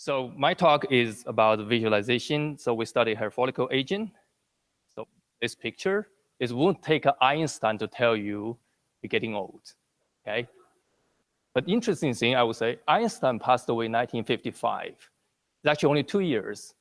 So my talk is about visualization. So we study hair follicle aging. So this picture won't take an Einstein to tell you you're getting old, okay? But interesting thing, I would say, Einstein passed away in 1955. It's actually only 2 years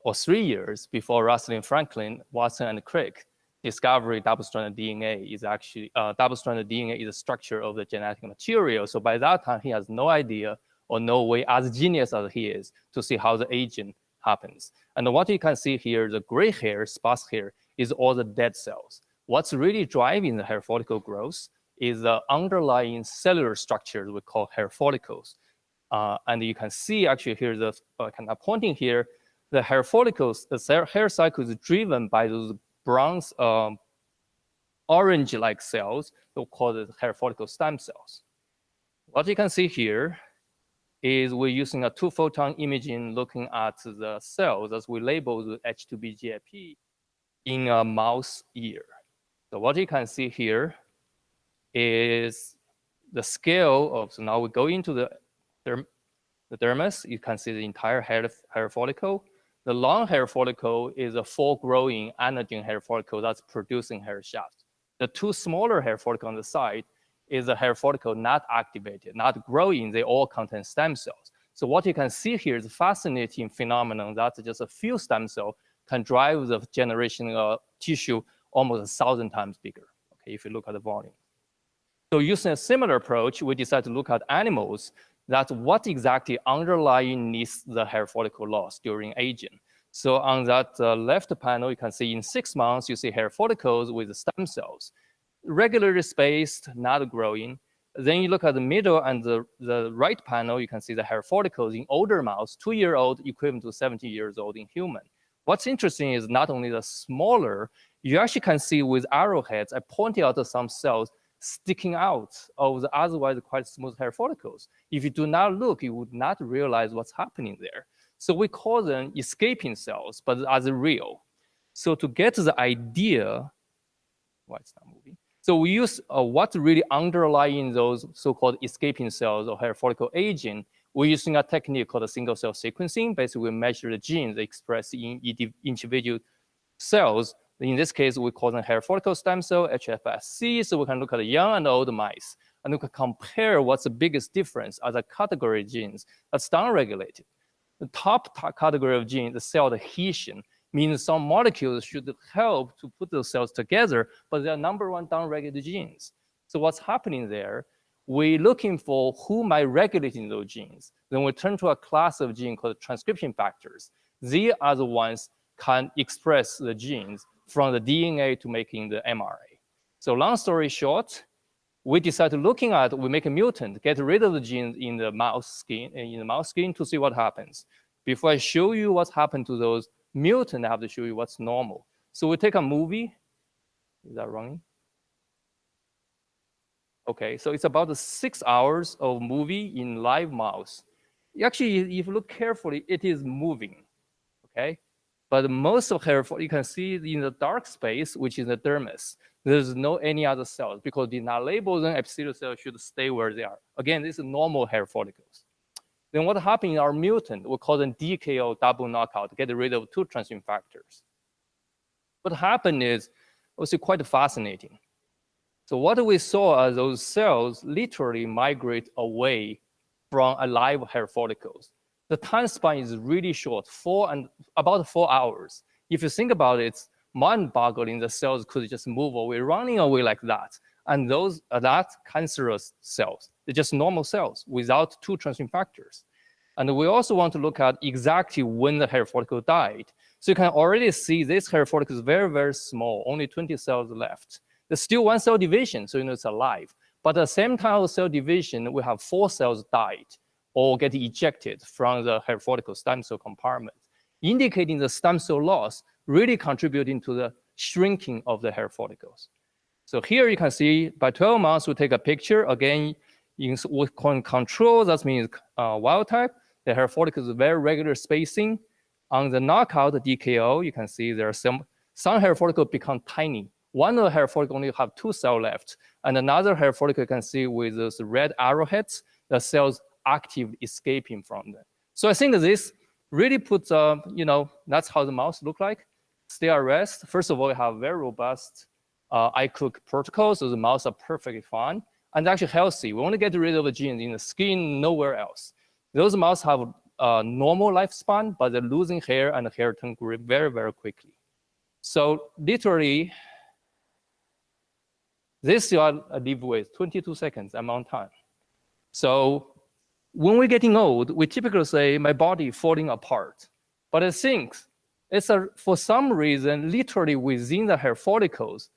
or 3 years before Rosalind Franklin, Watson, and Crick discovered double-stranded DNA is actually, double-stranded DNA is a structure of the genetic material. So by that time, he has no idea or no way, as genius as he is, to see how the aging happens. And what you can see here, the gray hair, sparse hair, is all the dead cells. What's really driving the hair follicle growth is the underlying cellular structures we call hair follicles. And you can see actually here, the kind of pointing here, the hair follicles, the hair cycle is driven by those bronze, orange-like cells, we call it hair follicle stem cells. What you can see here is we're using a 2-photon imaging looking at the cells as we label the H2B-GIP in a mouse ear. So what you can see here is the scale of, so now we go into the dermis, you can see the entire hair follicle. The long hair follicle is a full-growing anagen hair follicle that's producing hair shaft. The two smaller hair follicles on the side is a hair follicle not activated, not growing, they all contain stem cells. So what you can see here is a fascinating phenomenon that just a few stem cells can drive the generation of tissue almost 1,000 times bigger, okay, if you look at the volume. So using a similar approach, we decided to look at animals, that's what exactly underlies the hair follicle loss during aging. So on that left panel, you can see in 6 months, you see hair follicles with stem cells, regularly spaced, not growing. Then you look at the middle and the right panel, you can see the hair follicles in older mouse, 2-year-old equivalent to 70 years old in human. What's interesting is not only the smaller, you actually can see with arrowheads, I pointed out some cells sticking out of the otherwise quite smooth hair follicles. If you do not look, you would not realize what's happening there. So we call them escaping cells, but as real. So to get the idea, why it's not moving? So we use what's really underlying those so-called escaping cells or hair follicle aging. We're using a technique called a single-cell sequencing. Basically, we measure the genes expressed in individual cells. In this case, we call them hair follicle stem cell, HFSC. So we can look at the young and old mice, and we can compare what's the biggest difference as a category of genes that's downregulated. The top category of gene, the cell adhesion, means some molecules should help to put those cells together, but they're #1 downregulated genes. So what's happening there? We're looking for who might regulating those genes. Then we turn to a class of genes called transcription factors. They are the ones can express the genes from the DNA to making the mRNA. So long story short, we decided looking at, we make a mutant, get rid of the genes in the mouse skin, to see what happens. Before I show you what's happened to those mutants, I have to show you what's normal. So we take a movie. Is that running? Okay, so it's about 6 hours of movie in live mouse. Actually, if you look carefully, it is moving, okay? But most of hair, you can see in the dark space, which is the dermis, there's no any other cells because the not labeled epithelial cells should stay where they are. Again, this is normal hair follicles. Then what happened in our mutant, we call them DKO, double knockout, get rid of 2 transcription factors. What happened is, also quite fascinating. So what we saw are those cells literally migrate away from alive hair follicles. The time span is really short, about 4 hours. If you think about it, it's mind-boggling. The cells could just move away, running away like that. And those are not cancerous cells. They're just normal cells without 2 transcription factors. And we also want to look at exactly when the hair follicle died. So you can already see this hair follicle is very, very small, only 20 cells left. There's still 1 cell division, so you know it's alive. But at the same time of cell division, we have 4 cells died or get ejected from the hair follicle stem cell compartment, indicating the stem cell loss really contributing to the shrinking of the hair follicles. So here you can see by 12 months, we take a picture. Again, with control, that means wild type. The hair follicles is very regular spacing. On the knockout, the DKO, you can see there are some hair follicles become tiny. One of the hair follicles only have 2 cells left. And another hair follicle you can see with those red arrowheads, the cells actively escaping from them. So I think this really puts, that's how the mouse look like. Stay at rest. First of all, we have very robust iCook protocol, so the mouse are perfectly fine and actually healthy. We only get rid of the genes in the skin, nowhere else. Those mouse have a normal lifespan, but they're losing hair and the hair turn gray very, very quickly. So literally, this you live with 22 seconds, I'm on time. So when we're getting old, we typically say, my body falling apart. But I think it's for some reason, literally within the hair follicles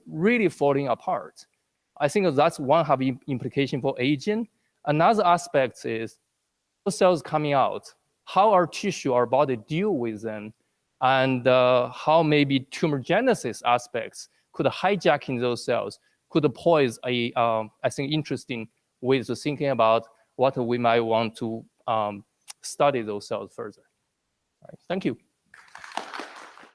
really falling apart. I think that's one have implication for aging. Another aspect is those cells coming out, how our tissue, our body deal with them, and how maybe tumor genesis aspects could hijacking those cells, could pose a, I think, interesting ways of thinking about what we might want to study those cells further. All right, thank you.